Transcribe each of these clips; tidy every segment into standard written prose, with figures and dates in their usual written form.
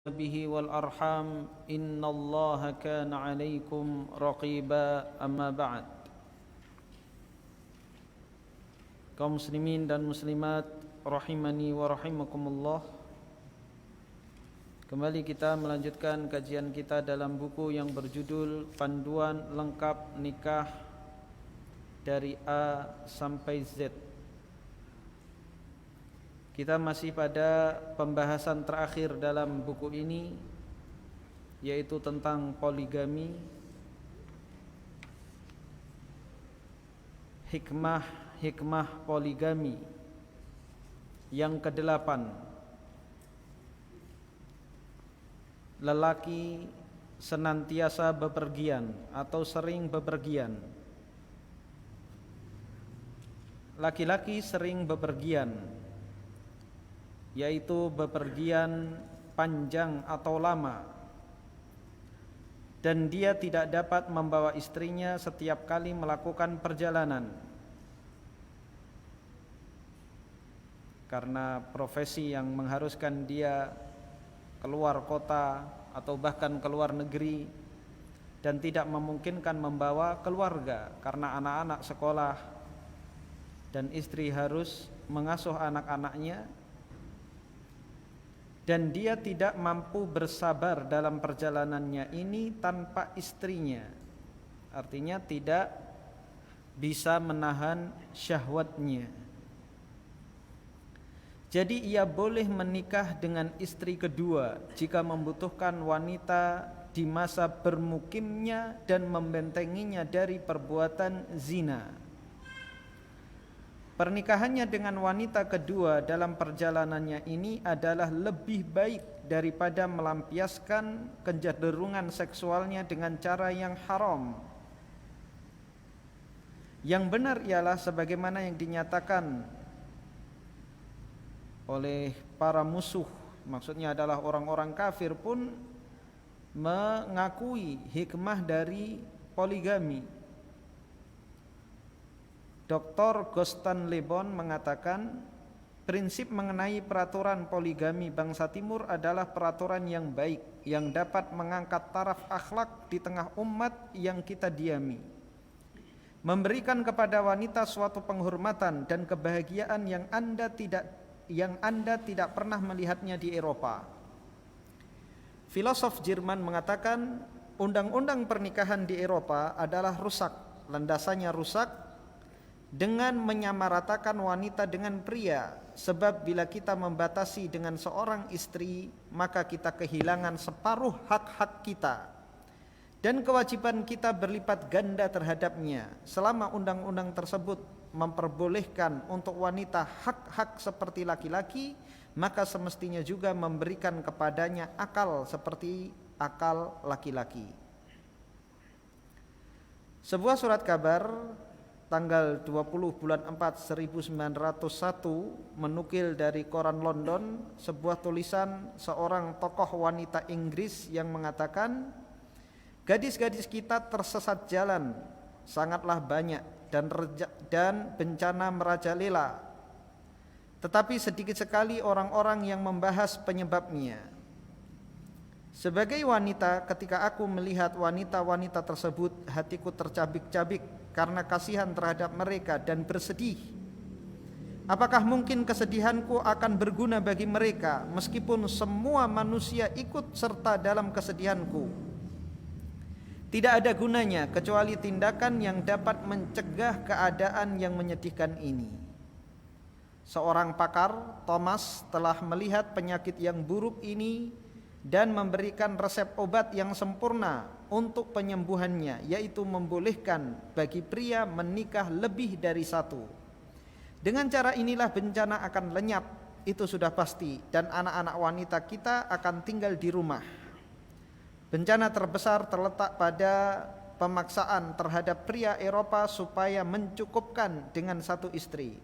به والأرحام إن الله كان عليكم رقيبا أما بعد. Kaum muslimin dan muslimat rahimani wa rahimakumullah, kembali kita melanjutkan kajian kita dalam buku yang berjudul Panduan Lengkap Nikah dari A sampai Z. Kita masih pada pembahasan terakhir dalam buku ini, yaitu tentang poligami. Hikmah poligami yang ke-8. Lelaki senantiasa bepergian atau sering bepergian. Laki-laki sering bepergian, yaitu bepergian panjang atau lama, dan dia tidak dapat membawa istrinya setiap kali melakukan perjalanan karena profesi yang mengharuskan dia keluar kota atau bahkan keluar negeri, dan tidak memungkinkan membawa keluarga karena anak-anak sekolah dan istri harus mengasuh anak-anaknya, dan dia tidak mampu bersabar dalam perjalanannya ini tanpa istrinya. Artinya tidak bisa menahan syahwatnya. Jadi ia boleh menikah dengan istri kedua jika membutuhkan wanita di masa bermukimnya dan membentenginya dari perbuatan zina. Pernikahannya dengan wanita kedua dalam perjalanannya ini adalah lebih baik daripada melampiaskan kecenderungan seksualnya dengan cara yang haram. Yang benar ialah sebagaimana yang dinyatakan oleh para musuh, maksudnya adalah orang-orang kafir pun mengakui hikmah dari poligami. Dr. Gostan Lebon mengatakan, prinsip mengenai peraturan poligami bangsa timur adalah peraturan yang baik, yang dapat mengangkat taraf akhlak di tengah umat yang kita diami, memberikan kepada wanita suatu penghormatan dan kebahagiaan yang Anda tidak pernah melihatnya di Eropa. Filosof Jerman mengatakan, undang-undang pernikahan di Eropa adalah rusak, landasannya rusak, dengan menyamaratakan wanita dengan pria, sebab bila kita membatasi dengan seorang istri, maka kita kehilangan separuh hak-hak kita, dan kewajiban kita berlipat ganda terhadapnya. Selama undang-undang tersebut memperbolehkan untuk wanita hak-hak seperti laki-laki, maka semestinya juga memberikan kepadanya akal seperti akal laki-laki. Sebuah surat kabar tanggal 20 bulan 4 1901 menukil dari koran London sebuah tulisan seorang tokoh wanita Inggris yang mengatakan, gadis-gadis kita tersesat jalan sangatlah banyak dan bencana merajalela, tetapi sedikit sekali orang-orang yang membahas penyebabnya. Sebagai wanita, ketika aku melihat wanita-wanita tersebut, hatiku tercabik-cabik karena kasihan terhadap mereka dan bersedih. Apakah mungkin kesedihanku akan berguna bagi mereka meskipun semua manusia ikut serta dalam kesedihanku? Tidak ada gunanya kecuali tindakan yang dapat mencegah keadaan yang menyedihkan ini. Seorang pakar, Thomas, telah melihat penyakit yang buruk ini dan memberikan resep obat yang sempurna untuk penyembuhannya, yaitu membolehkan bagi pria menikah lebih dari satu. Dengan cara inilah bencana akan lenyap, itu sudah pasti, dan anak-anak wanita kita akan tinggal di rumah. Bencana terbesar terletak pada pemaksaan terhadap pria Eropa supaya mencukupkan dengan satu istri.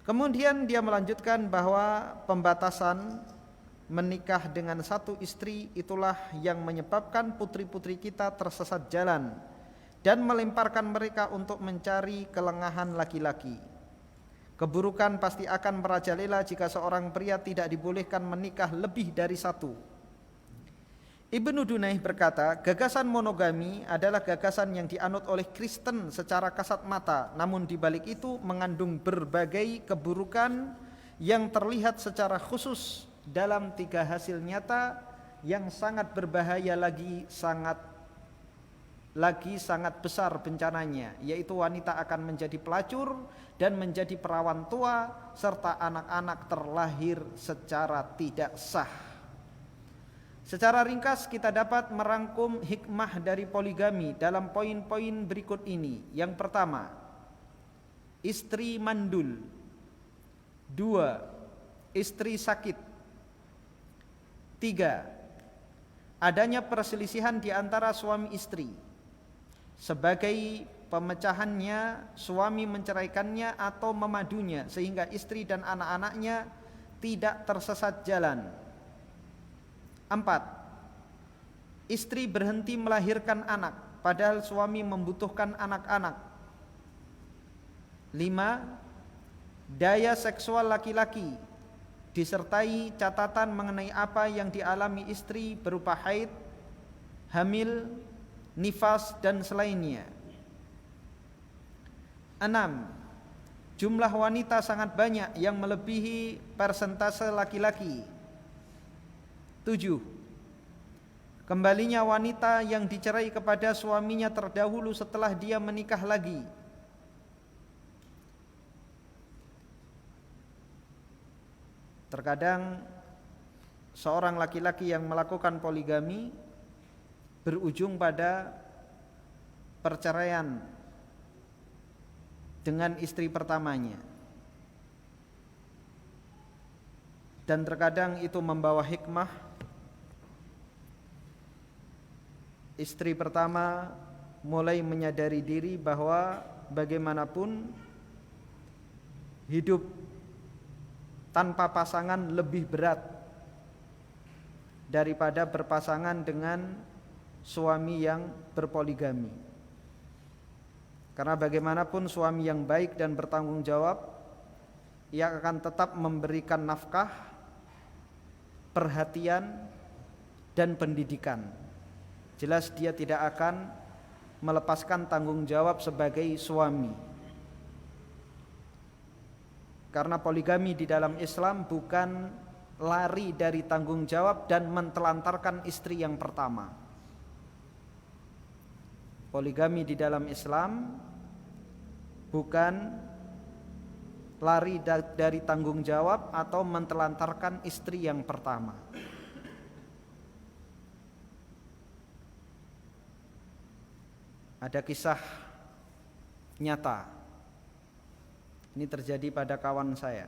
Kemudian dia melanjutkan bahwa pembatasan menikah dengan satu istri itulah yang menyebabkan putri-putri kita tersesat jalan dan melemparkan mereka untuk mencari kelengahan laki-laki. Keburukan pasti akan merajalela jika seorang pria tidak dibolehkan menikah lebih dari satu. Ibnu Dunaih berkata, gagasan monogami adalah gagasan yang dianut oleh Kristen secara kasat mata, namun di balik itu mengandung berbagai keburukan yang terlihat secara khusus dalam 3 hasil nyata yang sangat berbahaya lagi sangat besar bencananya, yaitu wanita akan menjadi pelacur dan menjadi perawan tua serta anak-anak terlahir secara tidak sah. Secara ringkas kita dapat merangkum hikmah dari poligami dalam poin-poin berikut ini. Yang pertama, istri mandul. 2, istri sakit. 3, adanya perselisihan di antara suami istri. Sebagai pemecahannya, suami menceraikannya atau memadunya sehingga istri dan anak-anaknya tidak tersesat jalan. 4, istri berhenti melahirkan anak padahal suami membutuhkan anak-anak. 5, daya seksual laki-laki disertai catatan mengenai apa yang dialami istri berupa haid, hamil, nifas dan selainnya. 6, jumlah wanita sangat banyak yang melebihi persentase laki-laki. 7, kembalinya wanita yang dicerai kepada suaminya terdahulu setelah dia menikah lagi. 8, terkadang seorang laki-laki yang melakukan poligami berujung pada perceraian dengan istri pertamanya, dan terkadang itu membawa hikmah. Istri pertama mulai menyadari diri bahwa bagaimanapun hidup tanpa pasangan lebih berat daripada berpasangan dengan suami yang berpoligami. Karena bagaimanapun suami yang baik dan bertanggung jawab, ia akan tetap memberikan nafkah, perhatian, dan pendidikan. Jelas dia tidak akan melepaskan tanggung jawab sebagai suami. Karena poligami di dalam Islam bukan lari dari tanggung jawab dan mentelantarkan istri yang pertama. Poligami di dalam Islam bukan lari dari tanggung jawab atau mentelantarkan istri yang pertama. Ada kisah nyata. Ini terjadi pada kawan saya.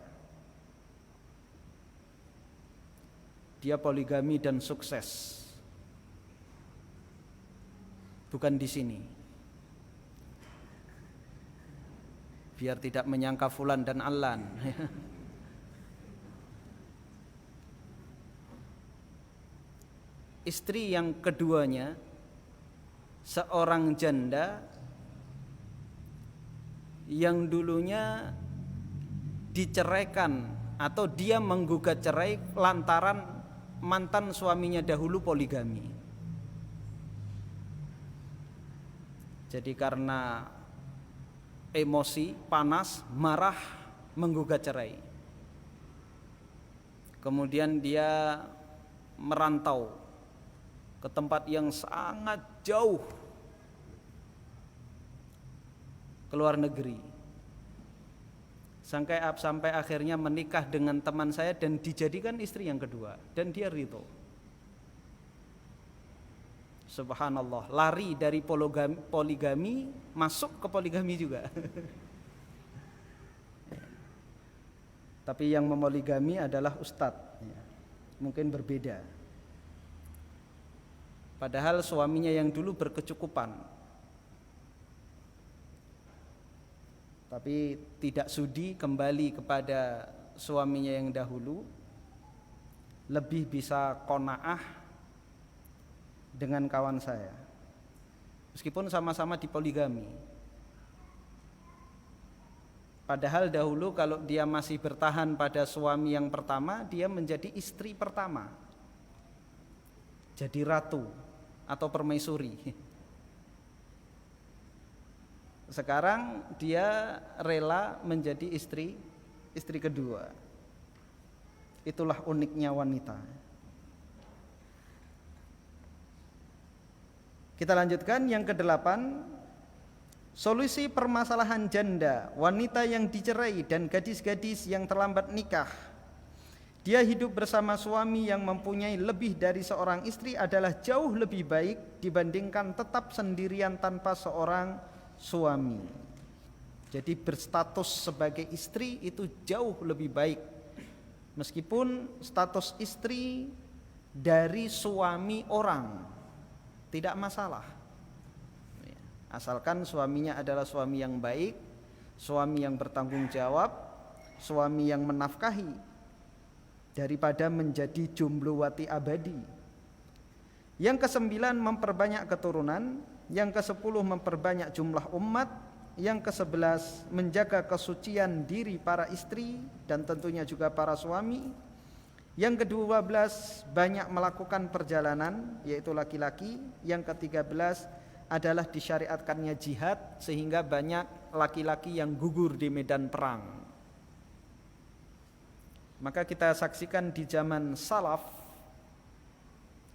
Dia poligami dan sukses. Bukan di sini. Biar tidak menyangka fulan dan allan. Istri yang keduanya seorang janda yang dulunya diceraikan atau dia menggugat cerai lantaran mantan suaminya dahulu poligami. Jadi karena emosi, panas, marah, menggugat cerai. Kemudian dia merantau ke tempat yang sangat jauh, ke luar negeri. Sampai akhirnya menikah dengan teman saya dan dijadikan istri yang kedua, dan dia ridho. Subhanallah, lari dari poligami masuk ke poligami juga. Tapi yang memoligami adalah ustadz, mungkin berbeda. Padahal suaminya yang dulu berkecukupan, tapi tidak sudi kembali kepada suaminya yang dahulu, lebih bisa qanaah dengan kawan saya, meskipun sama-sama dipoligami. Padahal dahulu kalau dia masih bertahan pada suami yang pertama, dia menjadi istri pertama. jadi ratu atau permaisuri. Sekarang dia rela menjadi istri kedua. Itulah uniknya wanita. Kita lanjutkan yang ke-8. Solusi permasalahan janda, wanita yang dicerai dan gadis-gadis yang terlambat nikah. Dia hidup bersama suami yang mempunyai lebih dari seorang istri adalah jauh lebih baik dibandingkan tetap sendirian tanpa seorang suami. Jadi berstatus sebagai istri itu jauh lebih baik, meskipun status istri dari suami orang tidak masalah, asalkan suaminya adalah suami yang baik, suami yang bertanggung jawab, suami yang menafkahi, daripada menjadi jomblowati abadi. Yang ke-9 memperbanyak keturunan. Yang ke-10 memperbanyak jumlah umat. Yang ke-11 menjaga kesucian diri para istri dan tentunya juga para suami. Yang ke-12 banyak melakukan perjalanan, yaitu laki-laki. Yang ke-13 adalah disyariatkannya jihad, sehingga banyak laki-laki yang gugur di medan perang. Maka kita saksikan di zaman salaf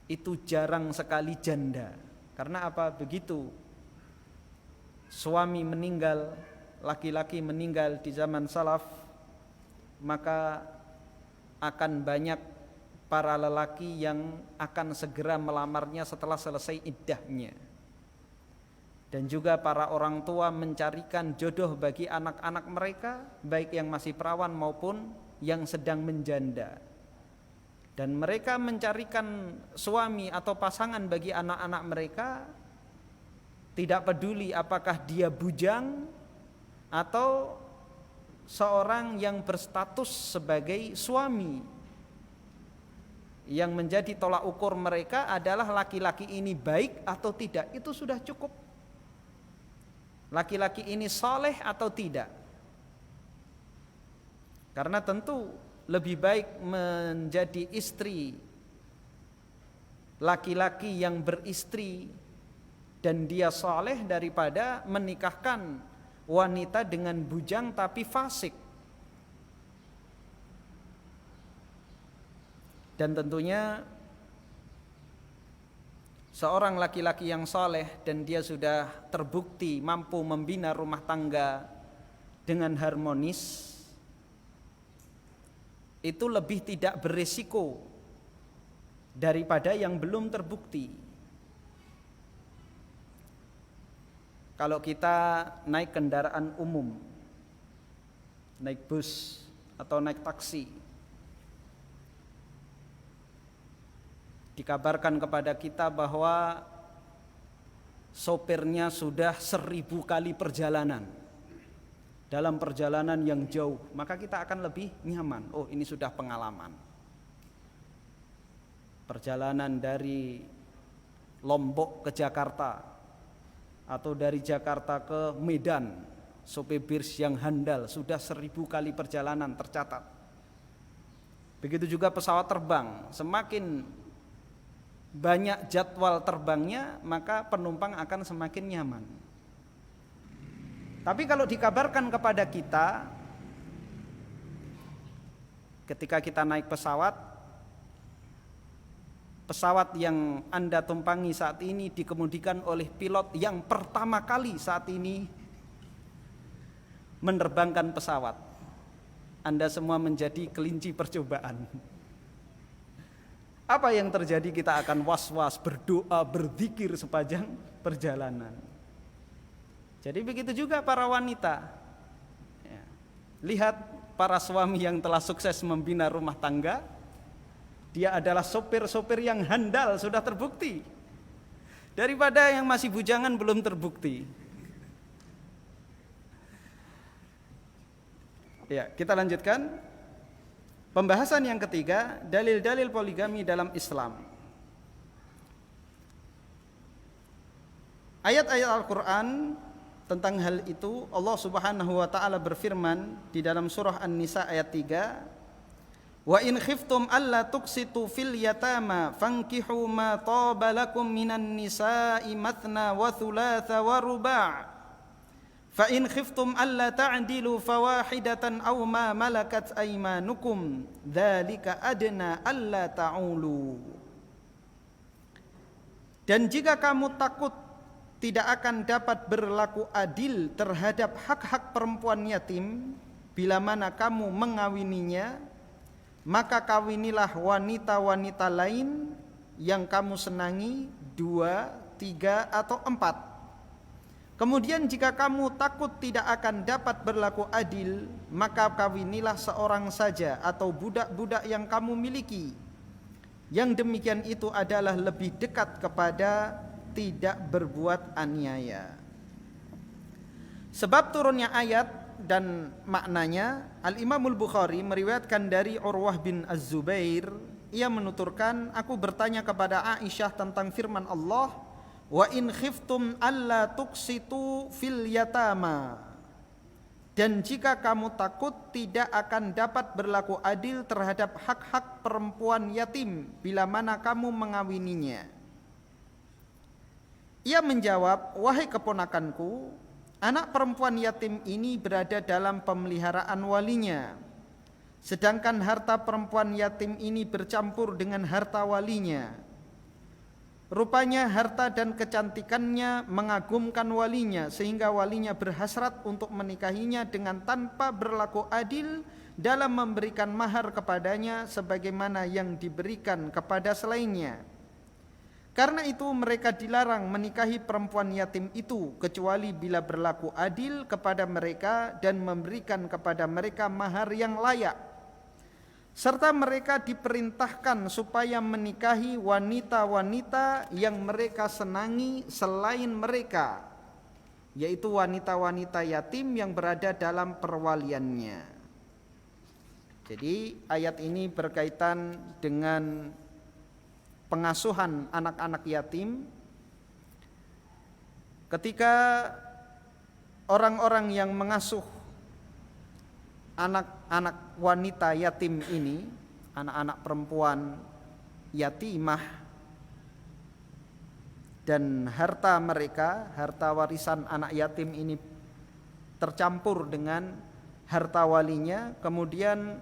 itu jarang sekali janda. Karena apa? Begitu suami meninggal, laki-laki meninggal di zaman salaf, maka akan banyak para lelaki yang akan segera melamarnya setelah selesai iddahnya. Dan juga para orang tua mencarikan jodoh bagi anak-anak mereka, baik yang masih perawan maupun yang sedang menjanda. Dan mereka mencarikan suami atau pasangan bagi anak-anak mereka, tidak peduli apakah dia bujang atau seorang yang berstatus sebagai suami. Yang menjadi tolak ukur mereka adalah laki-laki ini baik atau tidak. Itu sudah cukup. Laki-laki ini saleh atau tidak. Karena tentu lebih baik menjadi istri laki-laki yang beristri dan dia saleh daripada menikahkan wanita dengan bujang tapi fasik. Dan tentunya seorang laki-laki yang saleh dan dia sudah terbukti mampu membina rumah tangga dengan harmonis, itu lebih tidak berisiko daripada yang belum terbukti. Kalau kita naik kendaraan umum, naik bus atau naik taksi, dikabarkan kepada kita bahwa sopirnya sudah 1000 kali perjalanan. Dalam perjalanan yang jauh, maka kita akan lebih nyaman. Oh, ini sudah pengalaman. Perjalanan dari Lombok ke Jakarta atau dari Jakarta ke Medan, sopir bus yang handal sudah 1000 kali perjalanan tercatat. Begitu juga pesawat terbang, semakin banyak jadwal terbangnya, maka penumpang akan semakin nyaman. Tapi kalau dikabarkan kepada kita ketika kita naik pesawat yang Anda tumpangi saat ini dikemudikan oleh pilot yang pertama kali saat ini menerbangkan pesawat, Anda semua menjadi kelinci percobaan. Apa yang terjadi? Kita akan was-was, berdoa, berzikir sepanjang perjalanan. Jadi begitu juga para wanita. Ya. Lihat para suami yang telah sukses membina rumah tangga, dia adalah sopir-sopir yang handal, sudah terbukti, daripada yang masih bujangan belum terbukti. Ya, kita lanjutkan. Pembahasan yang ketiga, dalil-dalil poligami dalam Islam. Ayat-ayat Al-Quran tentang hal itu, Allah Subhanahu wa taala berfirman di dalam surah An-Nisa ayat 3, Wa in khiftum alla tuqsitu fil yatama fankihu ma taba lakum minan nisa'i mathna wa thulatha wa ruba'. Fa in khiftum alla ta'dilu fawahidatan aw ma malakat aymanukum dzalika adna alla ta'ulu. Dan jika kamu takut tidak akan dapat berlaku adil terhadap hak-hak perempuan yatim bila mana kamu mengawininya, maka kawinilah wanita-wanita lain yang kamu senangi, 2, 3 atau 4. Kemudian jika kamu takut tidak akan dapat berlaku adil, maka kawinilah seorang saja atau budak-budak yang kamu miliki. Yang demikian itu adalah lebih dekat kepada tidak berbuat aniaya. Sebab turunnya ayat dan maknanya, Al-Imamul Bukhari meriwayatkan dari Urwah bin Az-Zubair, ia menuturkan, aku bertanya kepada Aisyah tentang firman Allah, wa in khiftum alla tuqsitu fil yatama, dan jika kamu takut tidak akan dapat berlaku adil terhadap hak-hak perempuan yatim bila mana kamu mengawininya. Ia menjawab, wahai keponakanku, anak perempuan yatim ini berada dalam pemeliharaan walinya, sedangkan harta perempuan yatim ini bercampur dengan harta walinya. Rupanya harta dan kecantikannya mengagumkan walinya, sehingga walinya berhasrat untuk menikahinya dengan tanpa berlaku adil dalam memberikan mahar kepadanya sebagaimana yang diberikan kepada selainnya. Karena itu mereka dilarang menikahi perempuan yatim itu kecuali bila berlaku adil kepada mereka dan memberikan kepada mereka mahar yang layak. Serta mereka diperintahkan supaya menikahi wanita-wanita yang mereka senangi selain mereka, yaitu wanita-wanita yatim yang berada dalam perwaliannya. Jadi ayat ini berkaitan dengan pengasuhan anak-anak yatim. Ketika orang-orang yang mengasuh anak-anak wanita yatim ini, anak-anak perempuan yatimah, dan harta mereka, harta warisan anak yatim ini tercampur dengan harta walinya, kemudian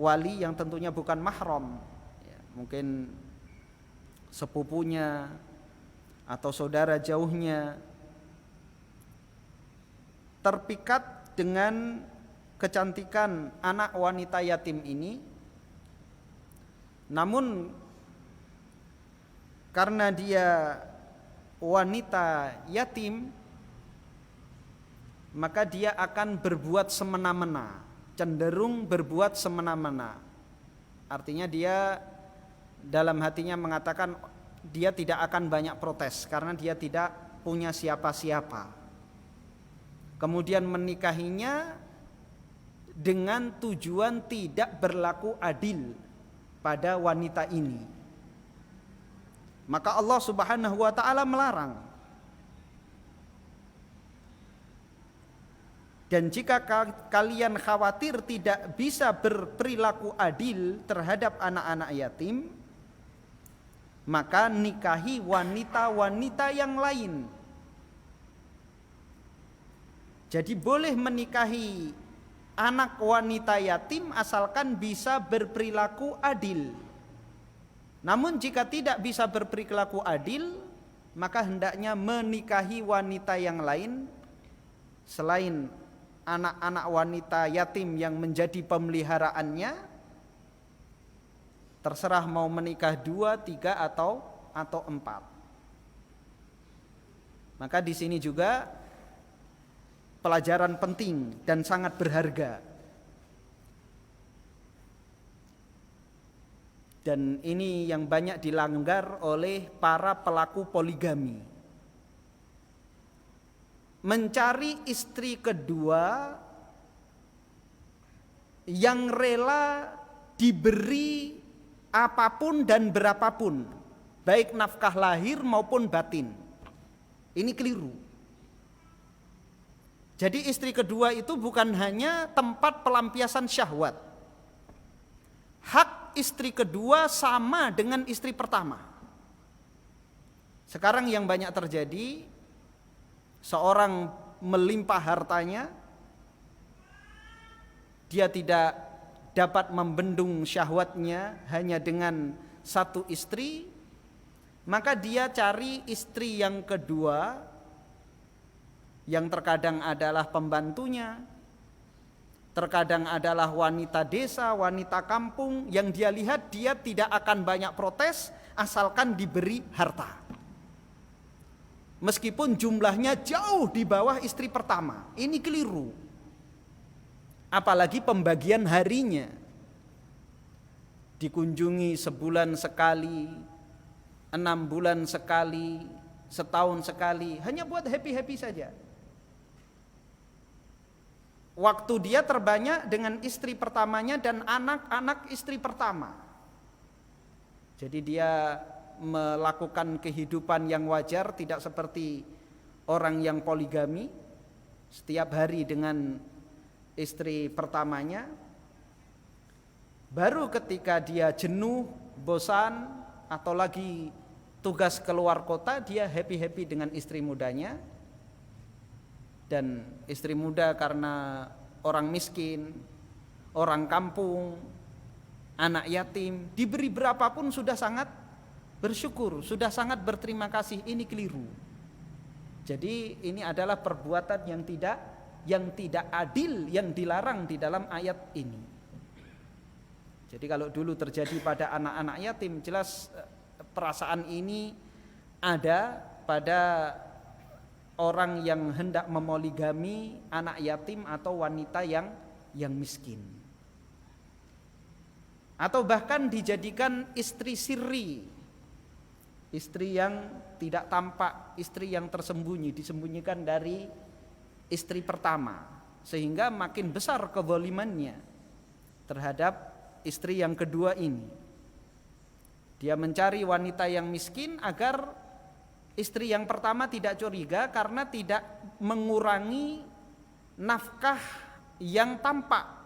wali yang tentunya bukan mahram, ya, mungkin sepupunya atau saudara jauhnya, terpikat dengan kecantikan anak wanita yatim ini, namun karena dia wanita yatim, maka dia akan berbuat semena-mena, cenderung berbuat semena-mena. Artinya dia dalam hatinya mengatakan dia tidak akan banyak protes karena dia tidak punya siapa-siapa. Kemudian menikahinya dengan tujuan tidak berlaku adil pada wanita ini. Maka Allah Subhanahu wa ta'ala melarang. Dan jika kalian khawatir tidak bisa berperilaku adil terhadap anak-anak yatim, maka nikahi wanita-wanita yang lain. Jadi boleh menikahi anak wanita yatim asalkan bisa berperilaku adil. Namun jika tidak bisa berperilaku adil, maka hendaknya menikahi wanita yang lain selain anak-anak wanita yatim yang menjadi pemeliharaannya. Terserah mau menikah 2, 3 atau 4. Maka di sini juga pelajaran penting dan sangat berharga. Dan ini yang banyak dilanggar oleh para pelaku poligami. Mencari istri kedua yang rela diberi apapun dan berapapun, baik nafkah lahir maupun batin. Ini keliru. Jadi istri kedua itu bukan hanya tempat pelampiasan syahwat, hak istri kedua sama dengan istri pertama. Sekarang yang banyak terjadi, seorang melimpah hartanya, dia tidak dapat membendung syahwatnya hanya dengan satu istri, maka dia cari istri yang kedua, yang terkadang adalah pembantunya, terkadang adalah wanita desa, wanita kampung, yang dia lihat dia tidak akan banyak protes asalkan diberi harta. Meskipun jumlahnya jauh di bawah istri pertama, ini keliru. Apalagi pembagian harinya, dikunjungi sebulan sekali, 6 bulan sekali, setahun sekali, hanya buat happy-happy saja. Waktu dia terbanyak dengan istri pertamanya dan anak-anak istri pertama. Jadi dia melakukan kehidupan yang wajar, tidak seperti orang yang poligami, setiap hari dengan istri pertamanya. Baru ketika dia jenuh, bosan, atau lagi tugas keluar kota, dia happy-happy dengan istri mudanya. Dan istri muda karena orang miskin, orang kampung, anak yatim, diberi berapapun sudah sangat bersyukur, sudah sangat berterima kasih. Ini keliru. Jadi ini adalah perbuatan yang tidak adil, yang dilarang di dalam ayat ini. Jadi kalau dulu terjadi pada anak-anak yatim, jelas perasaan ini ada pada orang yang hendak memoligami anak yatim atau wanita yang miskin. Atau bahkan dijadikan istri sirri, istri yang tidak tampak, istri yang tersembunyi, disembunyikan dari istri pertama, sehingga makin besar kezalimannya terhadap istri yang kedua ini. Dia mencari wanita yang miskin agar istri yang pertama tidak curiga, karena tidak mengurangi nafkah yang tampak.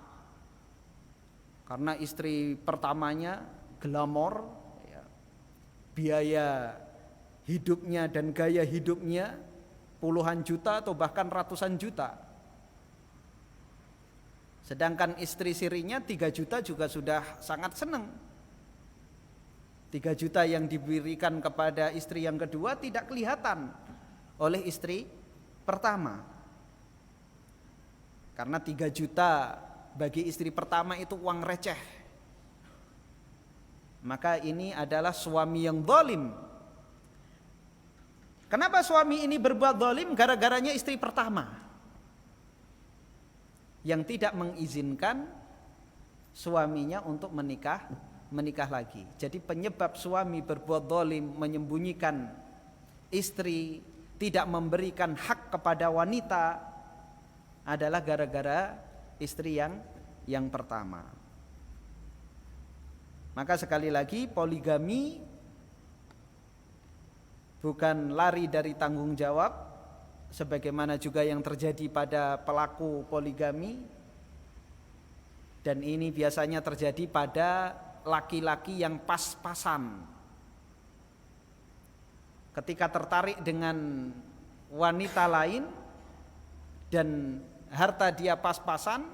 Karena istri pertamanya glamor, biaya hidupnya dan gaya hidupnya puluhan juta atau bahkan ratusan juta. Sedangkan istri sirinya 3 juta juga sudah sangat senang. 3 juta yang diberikan kepada istri yang kedua tidak kelihatan oleh istri pertama. Karena 3 juta bagi istri pertama itu uang receh. Maka ini adalah suami yang zalim. Kenapa suami ini berbuat zalim? Gara-garanya istri pertama yang tidak mengizinkan suaminya untuk menikah lagi. Jadi penyebab suami berbuat zalim, menyembunyikan istri, tidak memberikan hak kepada wanita, adalah gara-gara istri yang pertama. Maka sekali lagi, poligami bukan lari dari tanggung jawab, sebagaimana juga yang terjadi pada pelaku poligami. Dan ini biasanya terjadi pada laki-laki yang pas-pasan. Ketika tertarik dengan wanita lain dan harta dia pas-pasan,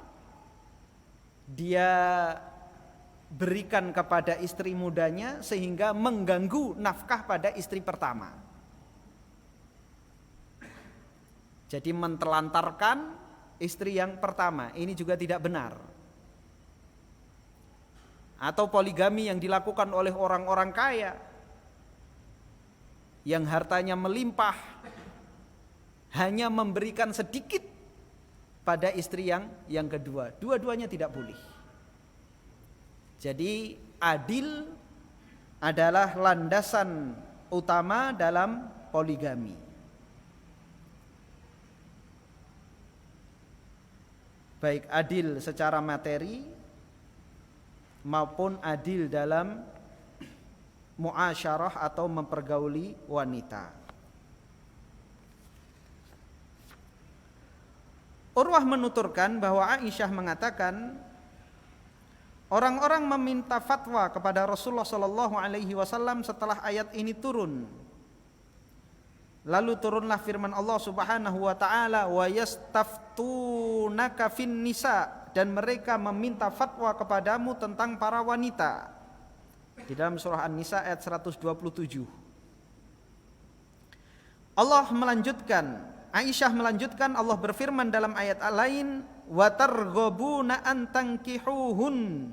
dia berikan kepada istri mudanya sehingga mengganggu nafkah pada istri pertama. Jadi mentelantarkan istri yang pertama, ini juga tidak benar. Atau poligami yang dilakukan oleh orang-orang kaya yang hartanya melimpah, hanya memberikan sedikit pada istri yang kedua. Dua-duanya tidak boleh. Jadi adil adalah landasan utama dalam poligami. Baik adil secara materi maupun adil dalam muasyarah atau mempergauli wanita. Urwah menuturkan bahwa Aisyah mengatakan, Orang-orang meminta fatwa kepada Rasulullah sallallahu alaihi wasallam setelah ayat ini turun. Lalu turunlah firman Allah Subhanahu wa taala, "Wa yastaftunaka fin nisa," dan mereka meminta fatwa kepadamu tentang para wanita. Di dalam surah An-Nisa ayat 127. Allah melanjutkan, Aisyah melanjutkan, Allah berfirman dalam ayat lain, "Wa targhabuna an tankihuhun."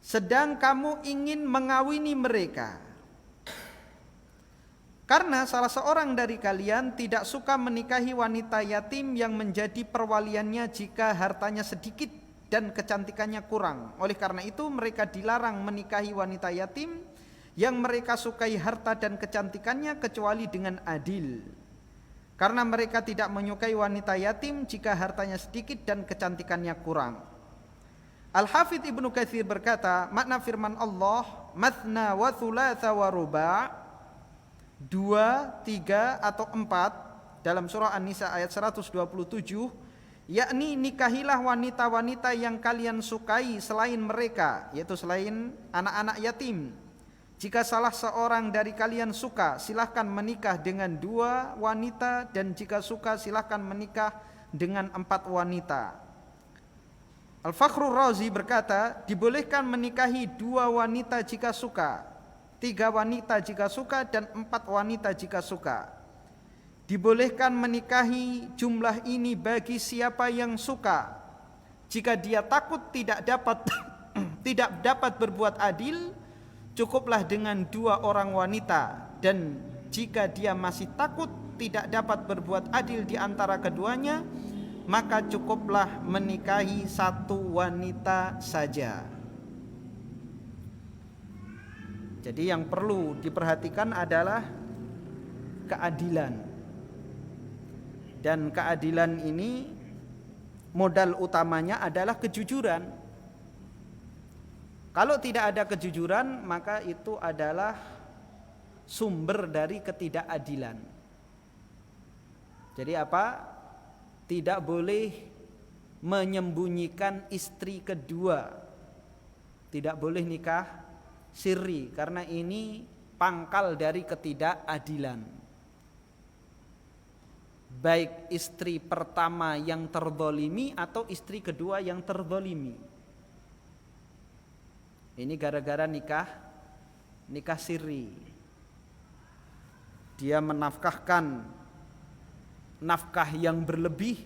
Sedang kamu ingin mengawini mereka. Karena salah seorang dari kalian tidak suka menikahi wanita yatim yang menjadi perwaliannya jika hartanya sedikit dan kecantikannya kurang. Oleh karena itu mereka dilarang menikahi wanita yatim yang mereka sukai harta dan kecantikannya kecuali dengan adil. Karena mereka tidak menyukai wanita yatim jika hartanya sedikit dan kecantikannya kurang. Al-Hafidz Ibnu Katsir berkata, makna firman Allah, "Matsna wa thulatsa wa ruba'," 2, 3 atau 4 dalam surah An-Nisa ayat 127, yakni nikahilah wanita-wanita yang kalian sukai selain mereka, yaitu selain anak-anak yatim. Jika salah seorang dari kalian suka, silahkan menikah dengan 2 wanita, dan jika suka silahkan menikah dengan 4 wanita. Al-Fakhrur Razi berkata, dibolehkan menikahi 2 wanita jika suka, 3 wanita jika suka, dan 4 wanita jika suka. Dibolehkan menikahi jumlah ini bagi siapa yang suka. Jika dia takut tidak dapat berbuat adil, cukuplah dengan 2 orang wanita, dan jika dia masih takut tidak dapat berbuat adil di antara keduanya, maka cukuplah menikahi 1 wanita saja. Jadi yang perlu diperhatikan adalah keadilan. Dan keadilan ini modal utamanya adalah kejujuran. Kalau tidak ada kejujuran, maka itu adalah sumber dari ketidakadilan. Jadi apa? Tidak boleh menyembunyikan istri kedua. Tidak boleh nikah sirri, karena ini pangkal dari ketidakadilan. Baik istri pertama yang terzalimi atau istri kedua yang terzalimi. Ini gara-gara nikah sirri. Dia menafkahkan nafkah yang berlebih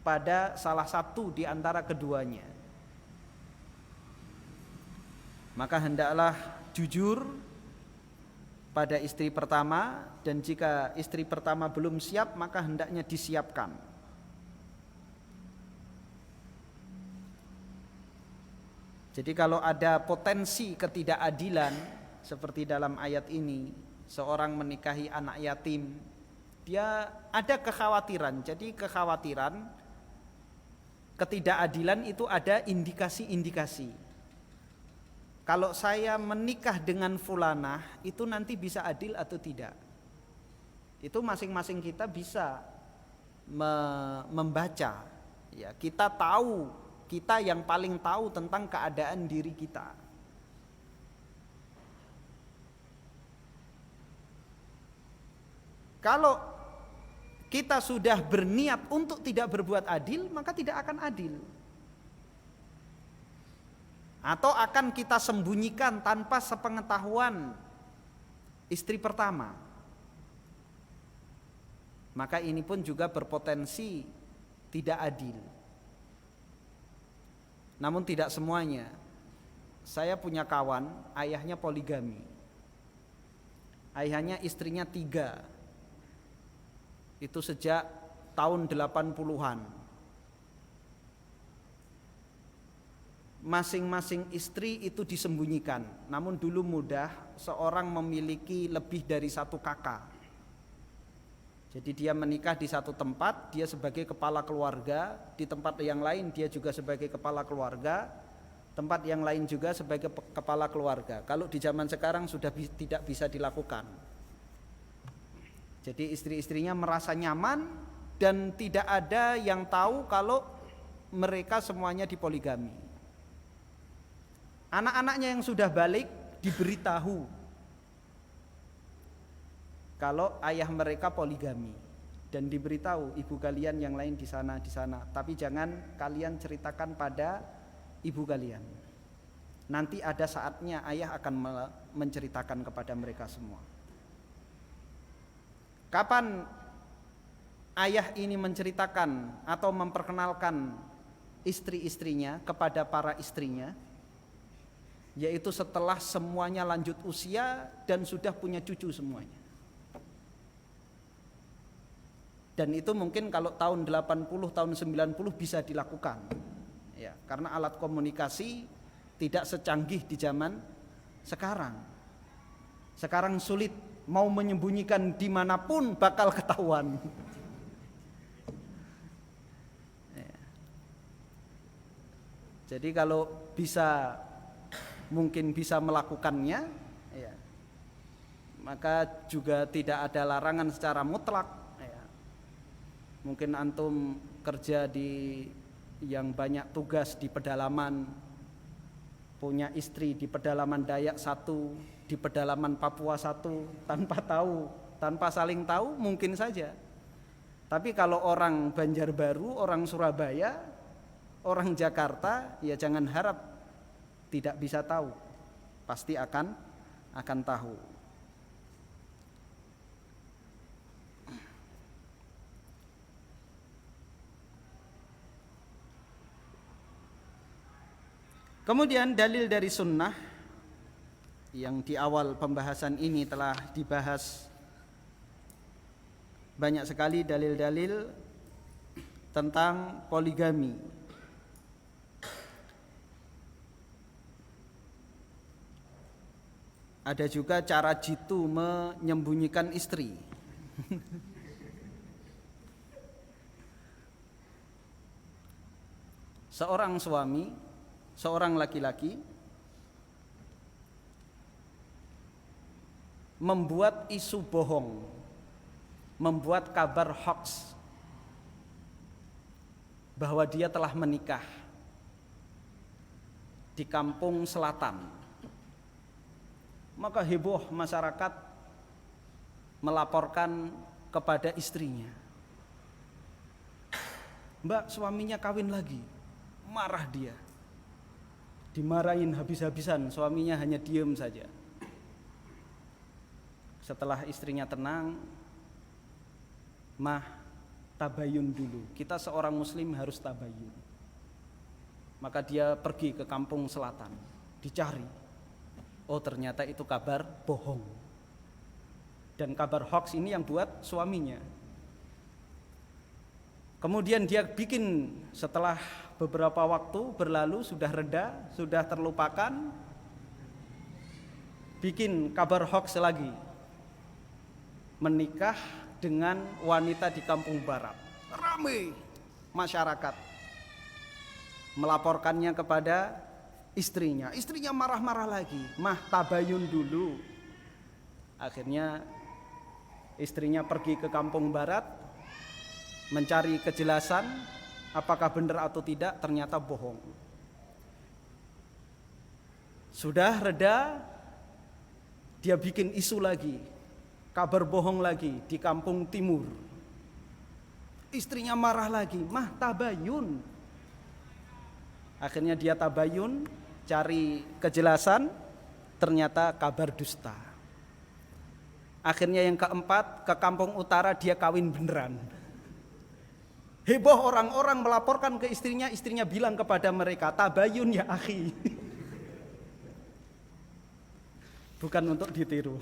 pada salah satu di antara keduanya. Maka hendaklah jujur pada istri pertama, dan jika istri pertama belum siap, maka hendaknya disiapkan. Jadi kalau ada potensi ketidakadilan seperti dalam ayat ini, seorang menikahi anak yatim, dia ada kekhawatiran. Jadi kekhawatiran ketidakadilan itu ada indikasi-indikasi. Kalau saya menikah dengan fulanah, itu nanti bisa adil atau tidak. Itu masing-masing kita bisa membaca. Ya, kita tahu. Kita yang paling tahu tentang keadaan diri kita. Kalau kita sudah berniat untuk tidak berbuat adil, maka tidak akan adil. Atau akan kita sembunyikan tanpa sepengetahuan istri pertama. Maka ini pun juga berpotensi tidak adil. Namun tidak semuanya. Saya punya kawan, ayahnya poligami. Ayahnya istrinya 3. Itu sejak tahun 80-an. Masing-masing istri itu disembunyikan. Namun dulu mudah seorang memiliki lebih dari 1 kakak. Jadi dia menikah di satu tempat, dia sebagai kepala keluarga, di tempat yang lain dia juga sebagai kepala keluarga, tempat yang lain juga sebagai kepala keluarga. Kalau di zaman sekarang sudah tidak bisa dilakukan. Jadi istri-istrinya merasa nyaman dan tidak ada yang tahu kalau mereka semuanya dipoligami. Anak-anaknya yang sudah balik diberitahu kalau ayah mereka poligami, dan diberitahu ibu kalian yang lain di sana, tapi jangan kalian ceritakan pada ibu kalian. Nanti ada saatnya ayah akan menceritakan kepada mereka semua. Kapan ayah ini menceritakan atau memperkenalkan istri-istrinya kepada para istrinya? Yaitu setelah semuanya lanjut usia dan sudah punya cucu semuanya. Dan itu mungkin kalau tahun 80, tahun 90 bisa dilakukan. Ya, karena alat komunikasi tidak secanggih di zaman sekarang. Sekarang sulit, mau menyembunyikan dimanapun bakal ketahuan. Ya. Jadi kalau mungkin bisa melakukannya, ya, maka juga tidak ada larangan secara mutlak. Ya. Mungkin antum kerja yang banyak tugas di pedalaman, punya istri di pedalaman Dayak satu, di pedalaman Papua satu, tanpa saling tahu mungkin saja. Tapi kalau orang Banjarbaru, orang Surabaya, orang Jakarta, ya jangan harap tidak bisa tahu, pasti akan tahu. Kemudian dalil dari sunnah yang di awal pembahasan ini telah dibahas banyak sekali dalil-dalil tentang poligami. Ada juga cara jitu menyembunyikan istri. Seorang suami, seorang laki-laki membuat isu bohong, membuat kabar hoax bahwa dia telah menikah di kampung selatan. Maka heboh masyarakat melaporkan kepada istrinya. Mbak, suaminya kawin lagi. Marah dia. Dimarahin habis-habisan, suaminya hanya diem saja. Setelah istrinya tenang, mah, tabayun dulu. Kita seorang muslim harus tabayun. Maka dia pergi ke kampung selatan, dicari. Oh, ternyata itu kabar bohong. Dan kabar hoax ini yang buat suaminya. Kemudian dia bikin, setelah beberapa waktu berlalu, sudah reda, sudah terlupakan, bikin kabar hoax lagi. Menikah dengan wanita di kampung barat. Ramai masyarakat melaporkannya kepada istrinya. Istrinya marah-marah lagi. Mah, tabayun dulu. Akhirnya istrinya pergi ke kampung barat mencari kejelasan apakah benar atau tidak. Ternyata bohong. Sudah reda, dia bikin isu lagi, kabar bohong lagi di kampung timur. Istrinya marah lagi. Mah, tabayun. Akhirnya dia tabayun, cari kejelasan, ternyata kabar dusta. Akhirnya yang keempat, ke kampung utara dia kawin beneran. Heboh orang-orang melaporkan ke istrinya, istrinya bilang kepada mereka, tabayun ya akhi. Bukan untuk ditiru.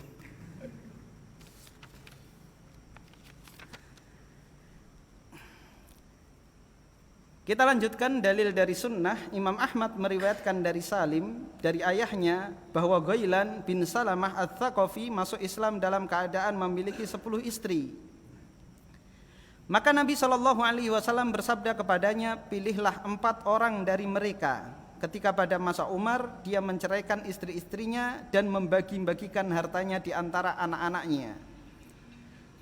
Kita lanjutkan dalil dari sunnah. Imam Ahmad meriwayatkan dari Salim, dari ayahnya, bahwa Ghailan bin Salamah Ats-Tsaqafi masuk Islam dalam keadaan memiliki 10 istri. Maka Nabi SAW bersabda kepadanya, pilihlah 4 orang dari mereka. Ketika pada masa Umar, dia menceraikan istri-istrinya dan membagi-bagikan hartanya di antara anak-anaknya.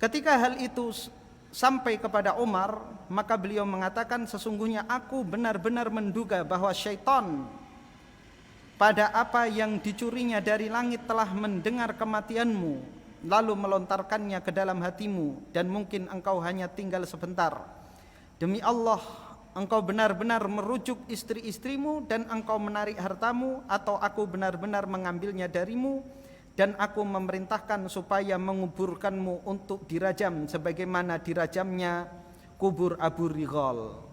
Ketika hal itu sampai kepada Umar, maka beliau mengatakan, sesungguhnya aku benar-benar menduga bahwa syaitan pada apa yang dicurinya dari langit telah mendengar kematianmu, lalu melontarkannya ke dalam hatimu, dan mungkin engkau hanya tinggal sebentar. Demi Allah, engkau benar-benar merujuk istri-istrimu dan engkau menarik hartamu, atau aku benar-benar mengambilnya darimu, dan aku memerintahkan supaya menguburkanmu untuk dirajam sebagaimana dirajamnya kubur Abu Righal.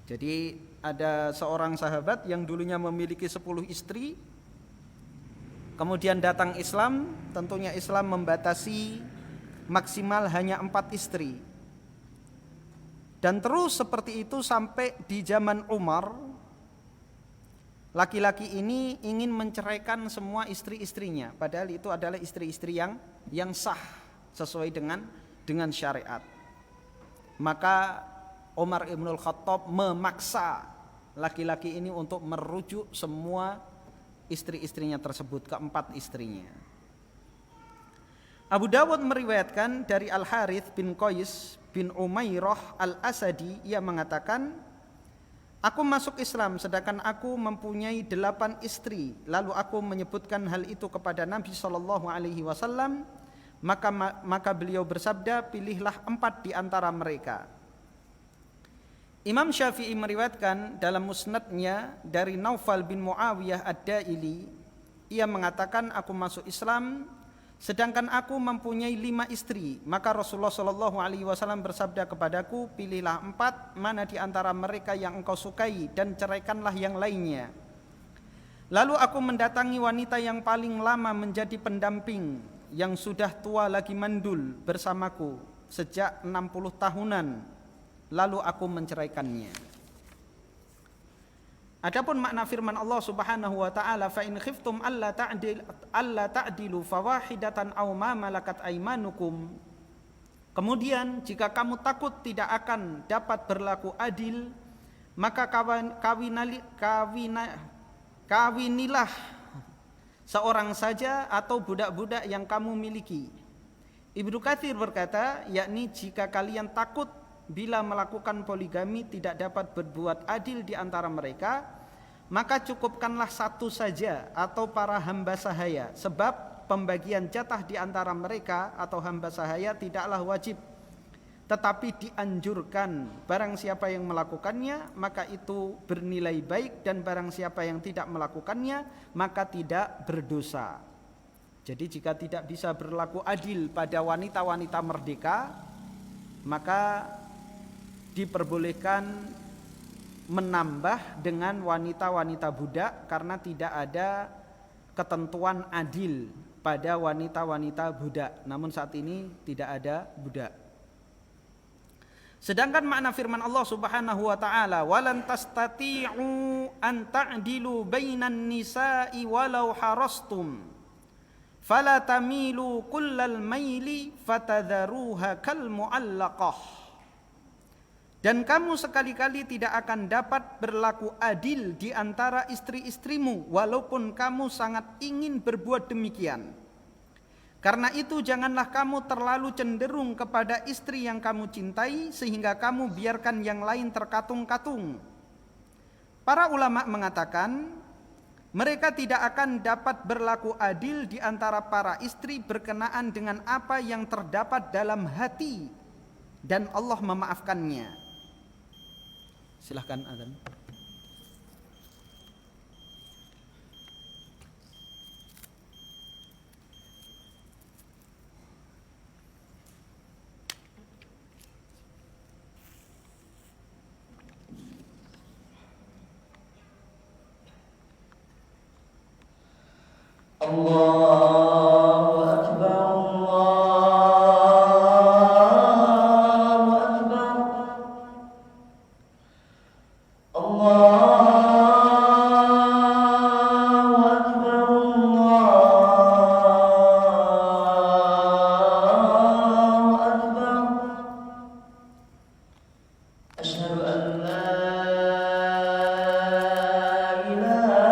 Jadi ada seorang sahabat yang dulunya memiliki 10 istri, kemudian datang Islam. Tentunya Islam membatasi maksimal hanya 4 istri. Dan terus seperti itu sampai di zaman Umar. Laki-laki ini ingin menceraikan semua istri-istrinya, padahal itu adalah istri-istri yang sah sesuai dengan syariat. Maka Umar Ibnul Khattab memaksa laki-laki ini untuk merujuk semua istri-istrinya tersebut, keempat istrinya. Abu Dawud meriwayatkan dari Al-Harith bin Qais bin Umairah Al-Asadi, ia mengatakan, aku masuk Islam sedangkan aku mempunyai 8 istri. Lalu aku menyebutkan hal itu kepada Nabi SAW, maka beliau bersabda, pilihlah 4 di antara mereka. Imam Syafi'i meriwayatkan dalam musnadnya dari Naufal bin Muawiyah Ad-Daili, ia mengatakan, aku masuk Islam sedangkan aku mempunyai 5 istri. Maka Rasulullah SAW bersabda kepadaku, pilihlah 4 mana di antara mereka yang engkau sukai dan ceraikanlah yang lainnya. Lalu aku mendatangi wanita yang paling lama menjadi pendamping, yang sudah tua lagi mandul bersamaku sejak 60 tahunan. Lalu aku menceraikannya. Adapun makna firman Allah Subhanahu wa taala, fa in khiftum alla ta'dilu fawahidatan aw ma malakat aymanukum. Kemudian jika kamu takut tidak akan dapat berlaku adil, maka kawinilah seorang saja atau budak-budak yang kamu miliki. Ibnu Katsir berkata, yakni jika kalian takut bila melakukan poligami tidak dapat berbuat adil di antara mereka, maka cukupkanlah 1 saja atau para hamba sahaya, sebab pembagian jatah di antara mereka atau hamba sahaya tidaklah wajib, tetapi dianjurkan. Barang siapa yang melakukannya maka itu bernilai baik, dan barang siapa yang tidak melakukannya maka tidak berdosa. Jadi jika tidak bisa berlaku adil pada wanita-wanita merdeka, maka diperbolehkan menambah dengan wanita-wanita budak, karena tidak ada ketentuan adil pada wanita-wanita budak. Namun saat ini tidak ada budak. Sedangkan makna firman Allah Subhanahu wa taala, walan tastati'u an ta'dilu bainan nisa'i walau harastum fala tamilu kullal maili fatadharuha kal mu'allaqah. Dan kamu sekali-kali tidak akan dapat berlaku adil di antara istri-istrimu, walaupun kamu sangat ingin berbuat demikian. Karena itu janganlah kamu terlalu cenderung kepada istri yang kamu cintai, sehingga kamu biarkan yang lain terkatung-katung. Para ulama mengatakan, mereka tidak akan dapat berlaku adil di antara para istri berkenaan dengan apa yang terdapat dalam hati, dan Allah memaafkannya. Silahkan adzan. Allahu Akbar, Allahu Akbar, Allahu Akbar, Allahu Akbar. Asyhadu an la ilaha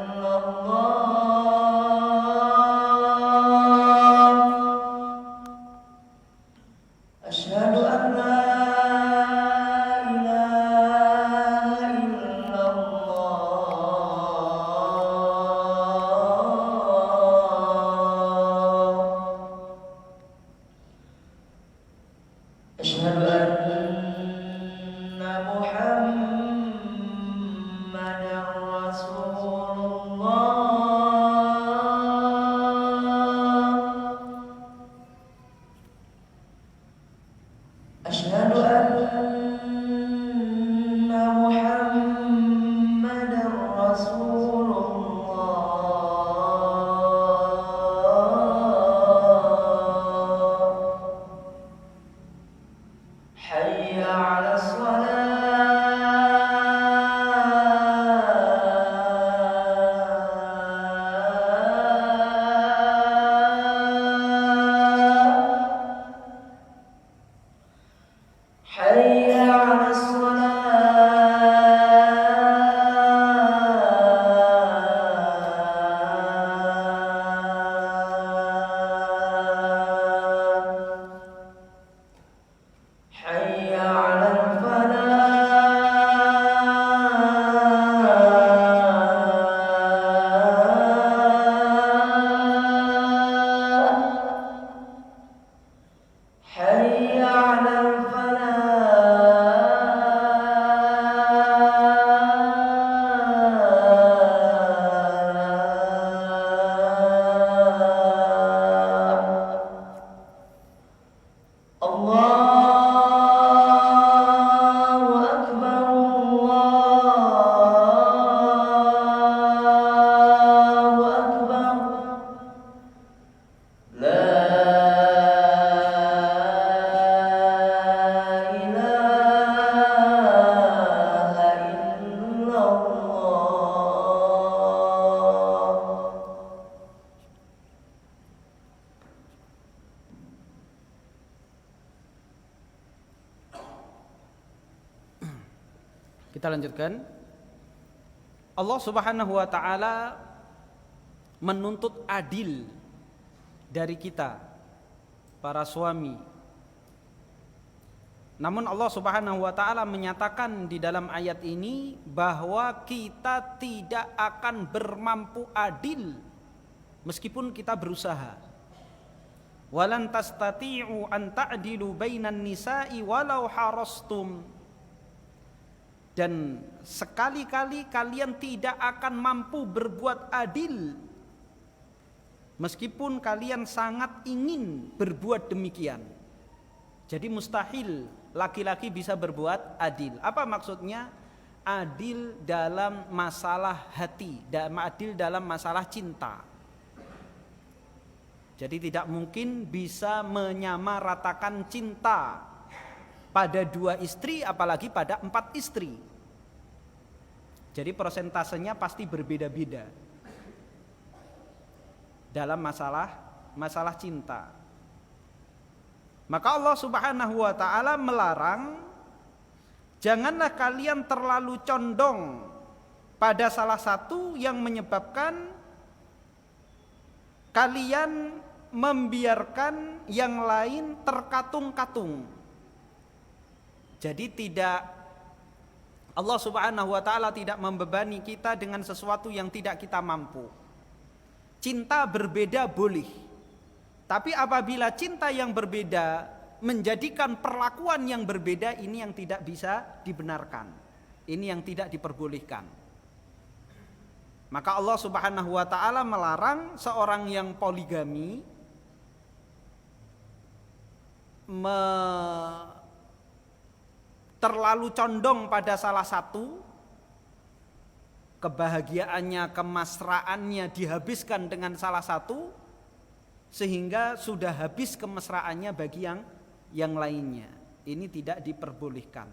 illallah. Kita lanjutkan. Allah Subhanahu wa taala menuntut adil dari kita para suami. Namun Allah Subhanahu wa taala menyatakan di dalam ayat ini bahwa kita tidak akan bermampu adil meskipun kita berusaha. Walan tastati'u an ta'dilu bainan nisa'i walau harastum. Dan sekali-kali kalian tidak akan mampu berbuat adil meskipun kalian sangat ingin berbuat demikian. Jadi mustahil laki-laki bisa berbuat adil. Apa maksudnya? Adil dalam masalah hati, adil dalam masalah cinta. Jadi tidak mungkin bisa menyamaratakan cinta pada 2 istri apalagi pada 4 istri. Jadi persentasenya pasti berbeda-beda dalam masalah cinta. Maka Allah Subhanahu wa taala melarang, janganlah kalian terlalu condong pada salah satu yang menyebabkan kalian membiarkan yang lain terkatung-katung. Jadi Allah Subhanahu wa taala tidak membebani kita dengan sesuatu yang tidak kita mampu. Cinta berbeda boleh. Tapi apabila cinta yang berbeda menjadikan perlakuan yang berbeda, ini yang tidak bisa dibenarkan. Ini yang tidak diperbolehkan. Maka Allah Subhanahu wa taala melarang seorang yang poligami terlalu condong pada salah satu, kebahagiaannya, kemesraannya dihabiskan dengan salah satu, sehingga sudah habis kemesraannya bagi yang lainnya. Ini tidak diperbolehkan.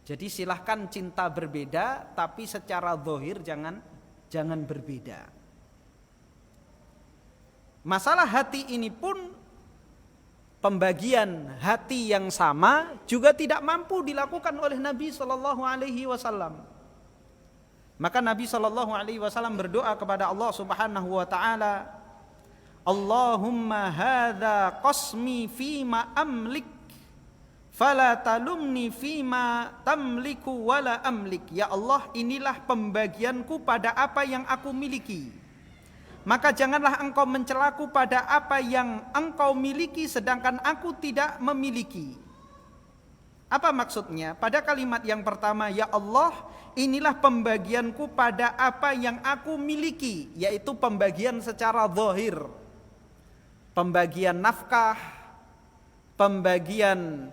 Jadi silahkan cinta berbeda, tapi secara zahir jangan berbeda. Masalah hati ini pun, pembagian hati yang sama juga tidak mampu dilakukan oleh Nabi Sallallahu Alaihi Wasallam. Maka Nabi Sallallahu Alaihi Wasallam berdoa kepada Allah Subhanahu Wa Taala, Allahumma hadza qasmi fima amlik, fala talumni fima tamliku wala amlik. Ya Allah, inilah pembagianku pada apa yang aku miliki, maka janganlah engkau mencelaku pada apa yang engkau miliki sedangkan aku tidak memiliki. Apa maksudnya? Pada kalimat yang pertama, ya Allah, inilah pembagianku pada apa yang aku miliki, yaitu pembagian secara zahir, pembagian nafkah, pembagian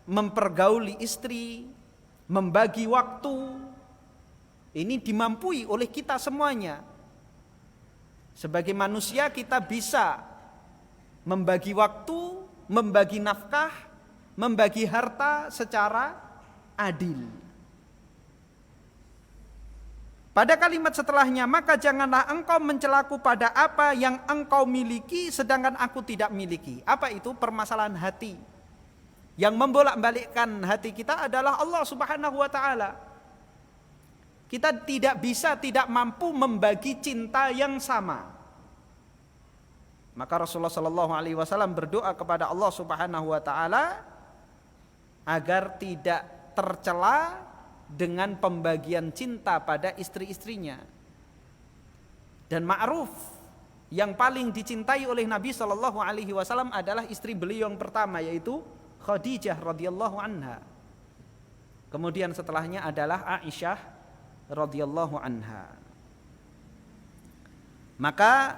mempergauli istri, membagi waktu. Ini dimampui oleh kita semuanya. Sebagai manusia kita bisa membagi waktu, membagi nafkah, membagi harta secara adil. Pada kalimat setelahnya, maka janganlah engkau mencelaku pada apa yang engkau miliki sedangkan aku tidak miliki. Apa itu? Permasalahan hati. Yang membolak-balikkan hati kita adalah Allah Subhanahu wa taala. Kita tidak mampu membagi cinta yang sama. Maka Rasulullah sallallahu alaihi wasallam berdoa kepada Allah Subhanahu wa taala agar tidak tercela dengan pembagian cinta pada istri-istrinya. Dan ma'ruf, yang paling dicintai oleh Nabi sallallahu alaihi wasallam adalah istri beliau yang pertama, yaitu Khadijah radhiyallahu anha. Kemudian setelahnya adalah Aisyah radhiyallahu anha. Maka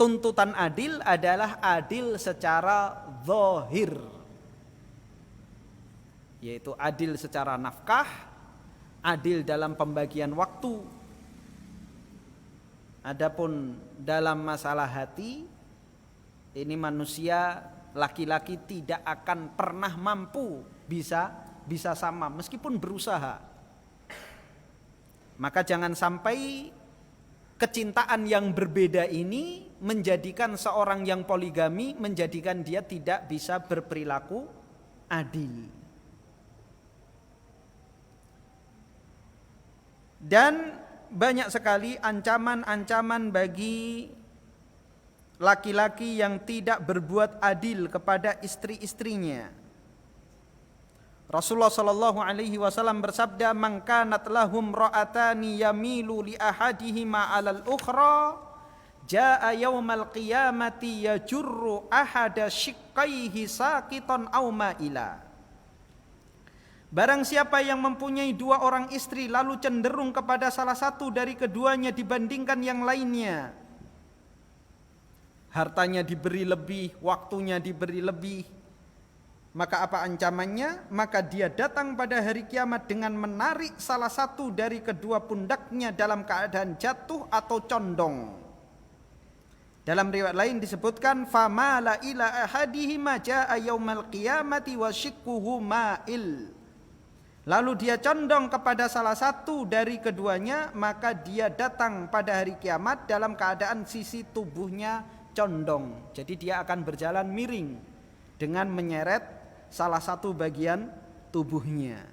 tuntutan adil adalah adil secara zahir, yaitu adil secara nafkah, adil dalam pembagian waktu. Adapun dalam masalah hati, ini manusia laki-laki tidak akan pernah mampu bisa sama meskipun berusaha. Maka jangan sampai kecintaan yang berbeda ini menjadikan seorang yang poligami, menjadikan dia tidak bisa berperilaku adil. Dan banyak sekali ancaman-ancaman bagi laki-laki yang tidak berbuat adil kepada istri-istrinya. Rasulullah sallallahu alaihi wasallam bersabda, "Man kanat lahum ra'atani yamilu li ahadihima 'alal ukhra, jaa yaumal qiyamati yajurru ahada shiqqaihi saqitan aw ma'ila." Barang siapa yang mempunyai dua orang istri lalu cenderung kepada salah satu dari keduanya dibandingkan yang lainnya, hartanya diberi lebih, waktunya diberi lebih, maka apa ancamannya? Maka dia datang pada hari kiamat dengan menarik salah satu dari kedua pundaknya dalam keadaan jatuh atau condong. Dalam riwayat lain disebutkan, famala ila ahadihima jaa yaumal qiyamati wa shiqquhu ma'il. Lalu dia condong kepada salah satu dari keduanya, maka dia datang pada hari kiamat dalam keadaan sisi tubuhnya condong. Jadi dia akan berjalan miring dengan menyeret salah satu bagian tubuhnya.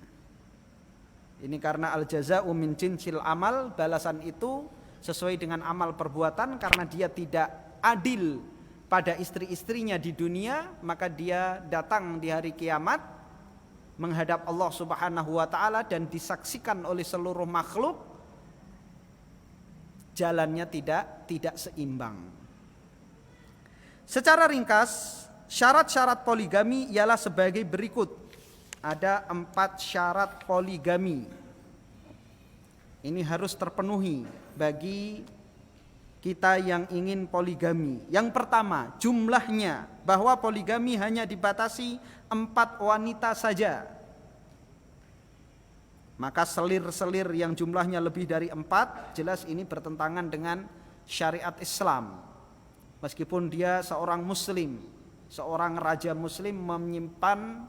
Ini karena al-jaza'u min jinsil amal, balasan itu sesuai dengan amal perbuatan. Karena dia tidak adil pada istri-istrinya di dunia, maka dia datang di hari kiamat menghadap Allah Subhanahu wa taala dan disaksikan oleh seluruh makhluk, jalannya tidak seimbang. Secara ringkas, syarat-syarat poligami ialah sebagai berikut. Ada 4 syarat poligami. Ini harus terpenuhi bagi kita yang ingin poligami. Yang pertama, jumlahnya, bahwa poligami hanya dibatasi 4 wanita saja. Maka selir-selir yang jumlahnya lebih dari 4, jelas ini bertentangan dengan syariat Islam. Meskipun dia seorang muslim, seorang raja muslim menyimpan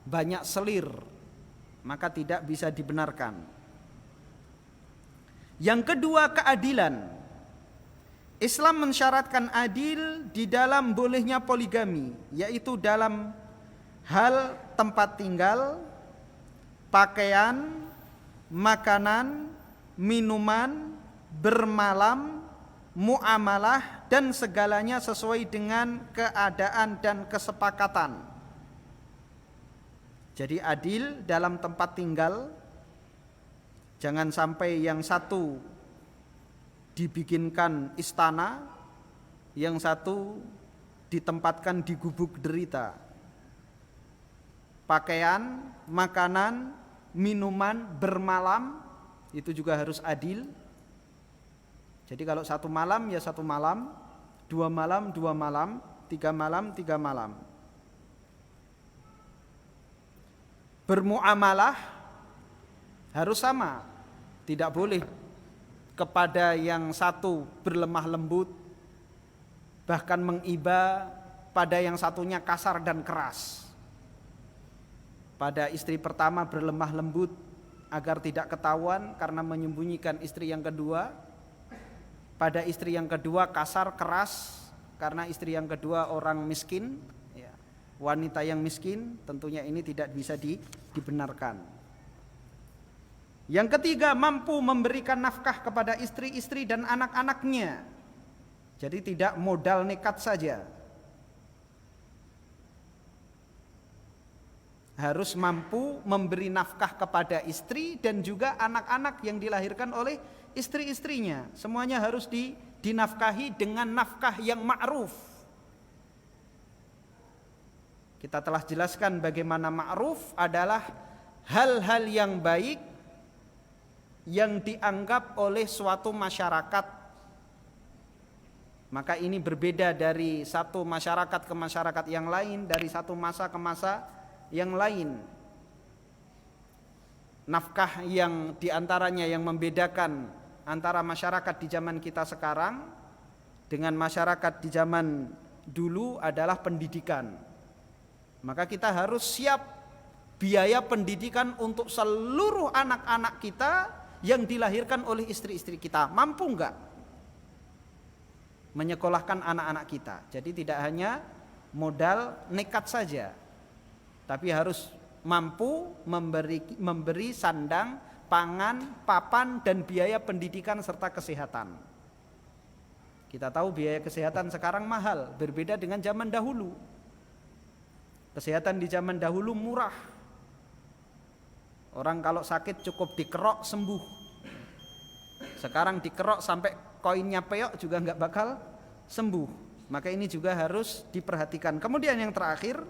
banyak selir, maka tidak bisa dibenarkan. Yang kedua, keadilan. Islam mensyaratkan adil di dalam bolehnya poligami, yaitu dalam hal tempat tinggal, pakaian, makanan, minuman, bermalam, muamalah, dan segalanya sesuai dengan keadaan dan kesepakatan. Jadi adil dalam tempat tinggal, jangan sampai yang satu dibikinkan istana, yang satu ditempatkan di gubuk derita. Pakaian, makanan, minuman, bermalam, itu juga harus adil. Jadi kalau 1 malam ya 1 malam, 2 malam 2 malam, 3 malam 3 malam. Bermuamalah harus sama, tidak boleh kepada yang satu berlemah lembut, bahkan mengiba, pada yang satunya kasar dan keras. Pada istri pertama berlemah lembut agar tidak ketahuan karena menyembunyikan istri yang kedua. Pada istri yang kedua kasar keras karena istri yang kedua orang miskin, ya, wanita yang miskin. Tentunya ini tidak bisa dibenarkan. Yang ketiga, mampu memberikan nafkah kepada istri-istri dan anak-anaknya. Jadi tidak modal nekat saja, harus mampu memberi nafkah kepada istri dan juga anak-anak yang dilahirkan oleh istri-istrinya. Semuanya harus dinafkahi dengan nafkah yang ma'ruf. Kita telah jelaskan bagaimana ma'ruf adalah hal-hal yang baik yang dianggap oleh suatu masyarakat. Maka ini berbeda dari satu masyarakat ke masyarakat yang lain, dari satu masa ke masa yang lain. Nafkah yang diantaranya yang membedakan antara masyarakat di zaman kita sekarang dengan masyarakat di zaman dulu adalah pendidikan. Maka kita harus siap biaya pendidikan untuk seluruh anak-anak kita yang dilahirkan oleh istri-istri kita. Mampu enggak menyekolahkan anak-anak kita? Jadi tidak hanya modal nekat saja, tapi harus mampu memberi sandang, pangan, papan, dan biaya pendidikan serta kesehatan. Kita tahu biaya kesehatan sekarang mahal, berbeda dengan zaman dahulu. Kesehatan di zaman dahulu murah. Orang kalau sakit cukup dikerok sembuh. Sekarang dikerok sampai koinnya peok juga nggak bakal sembuh. Maka ini juga harus diperhatikan. Kemudian yang terakhir,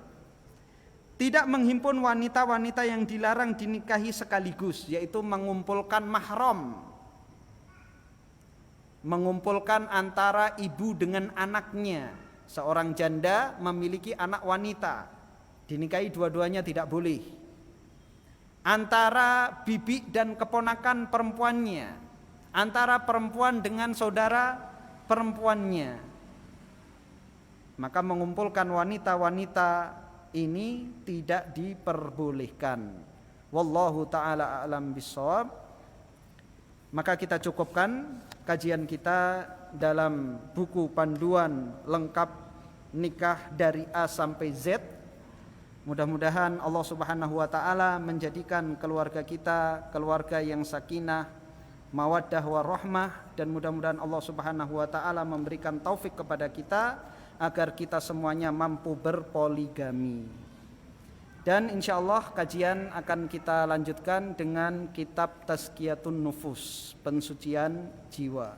tidak menghimpun wanita-wanita yang dilarang dinikahi sekaligus, yaitu mengumpulkan mahram, mengumpulkan antara ibu dengan anaknya. Seorang janda memiliki anak wanita, dinikahi dua-duanya tidak boleh. Antara bibi dan keponakan perempuannya, antara perempuan dengan saudara perempuannya, maka mengumpulkan wanita-wanita ini tidak diperbolehkan. Wallahu ta'ala a'lam bishawab. Maka kita cukupkan kajian kita dalam buku panduan lengkap nikah dari A sampai Z. Mudah-mudahan Allah Subhanahu wa taala menjadikan keluarga kita keluarga yang sakinah, mawaddah warahmah, dan mudah-mudahan Allah Subhanahu wa taala memberikan taufik kepada kita agar kita semuanya mampu berpoligami. Dan insyaallah kajian akan kita lanjutkan dengan kitab Tazkiyatun Nufus, pensucian jiwa.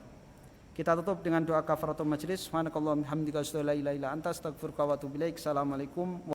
Kita tutup dengan doa kafaratul majlis. Subhanakallahumma hamdika asyhadu an la ilaha illa anta astaghfiruka wa atubu ilaik. Assalamualaikum